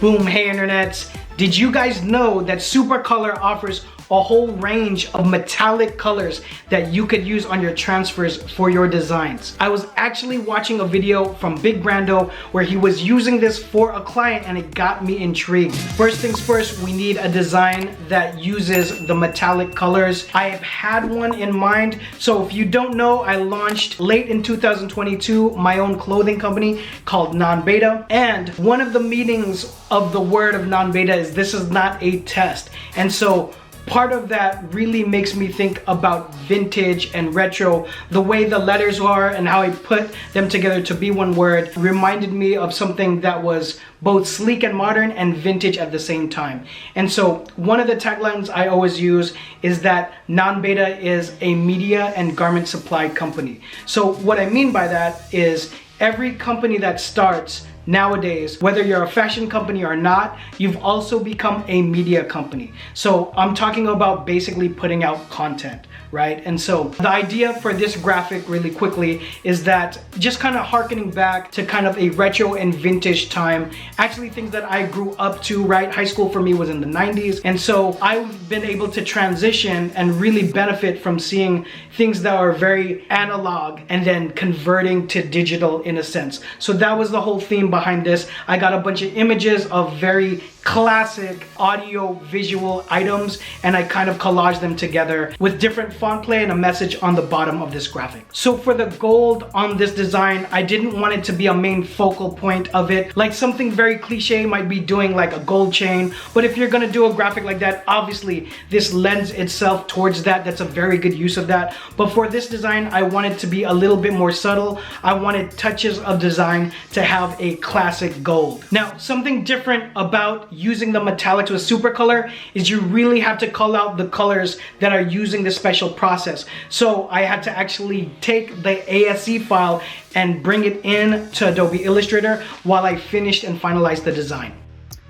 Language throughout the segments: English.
Boom, hey internets. Did you guys know that Supacolor offers a whole range of metallic colors that you could use on your transfers for your designs? I was actually watching a video from Big Brando where he was using this for a client and it got me intrigued. First things first, we need a design that uses the metallic colors. I have had one in mind. So if you don't know, I launched late in 2022 my own clothing company called Non-Beta. And one of the meanings of the word of Non-Beta is this is not a test. And so part of that really makes me think about vintage and retro. The way the letters are and how I put them together to be one word reminded me of something that was both sleek and modern and vintage at the same time. And so one of the taglines I always use is that Non-Beta is a media and garment supply company. So what I mean by that is every company that starts nowadays, whether you're a fashion company or not, you've also become a media company. So I'm talking about basically putting out content, right? And so the idea for this graphic really quickly is that just kind of harkening back to kind of a retro and vintage time, actually things that I grew up to, right? High school for me was in the 90s. And so I've been able to transition and really benefit from seeing things that are very analog and then converting to digital in a sense. So that was the whole theme behind this. I got a bunch of images of very classic audio visual items and I kind of collaged them together with different font play and a message on the bottom of this graphic. So for the gold on this design, I didn't want it to be a main focal point of it. Like something very cliche might be doing like a gold chain, but if you're gonna do a graphic like that, obviously this lends itself towards that. That's a very good use of that. But for this design, I wanted to be a little bit more subtle. I wanted touches of design to have a classic gold. Now, something different about using the metallics with Supacolor is you really have to call out the colors that are using this special process. So I had to actually take the ASC file and bring it in to Adobe Illustrator while I finished and finalized the design.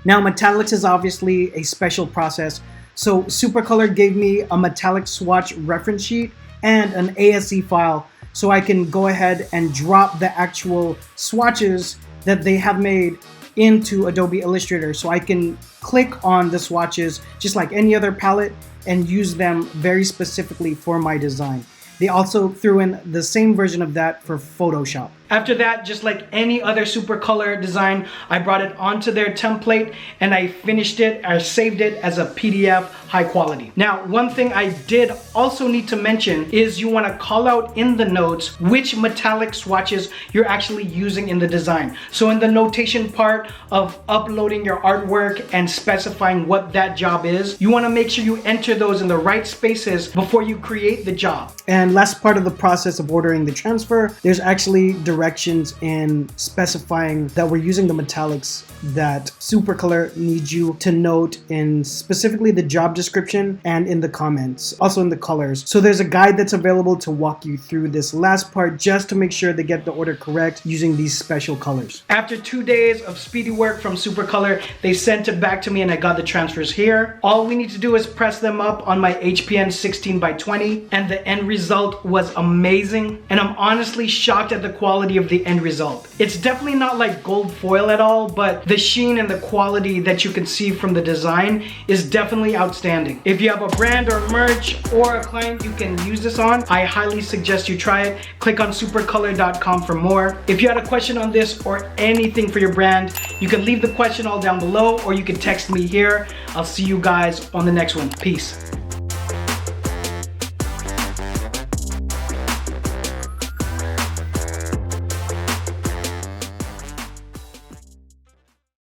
Now metallics is obviously a special process. So Supacolor gave me a metallic swatch reference sheet and an ASC file so I can go ahead and drop the actual swatches that they have made into Adobe Illustrator, so I can click on the swatches just like any other palette and use them very specifically for my design. They also threw in the same version of that for Photoshop. After that, just like any other Supacolor design, I brought it onto their template and I finished it, I saved it as a PDF high quality. Now, one thing I did also need to mention is you want to call out in the notes which metallic swatches you're actually using in the design. So in the notation part of uploading your artwork and specifying what that job is, you want to make sure you enter those in the right spaces before you create the job. And last part of the process of ordering the transfer, there's actually directions in specifying that we're using the metallics that Supacolor needs you to note in specifically the job description and in the comments, also in the colors. So there's a guide that's available to walk you through this last part just to make sure they get the order correct using these special colors. After 2 days of speedy work from Supacolor, they sent it back to me and I got the transfers here. All we need to do is press them up on my HPN 16x20 and the end result was amazing. And I'm honestly shocked at the quality of the end result. It's definitely not like gold foil at all, but the sheen and the quality that you can see from the design is definitely outstanding. If you have a brand or merch or a client you can use this on, I highly suggest you try it. Click on supacolor.com for more. If you had a question on this or anything for your brand, you can leave the question all down below or you can text me here. I'll see you guys on the next one. Peace.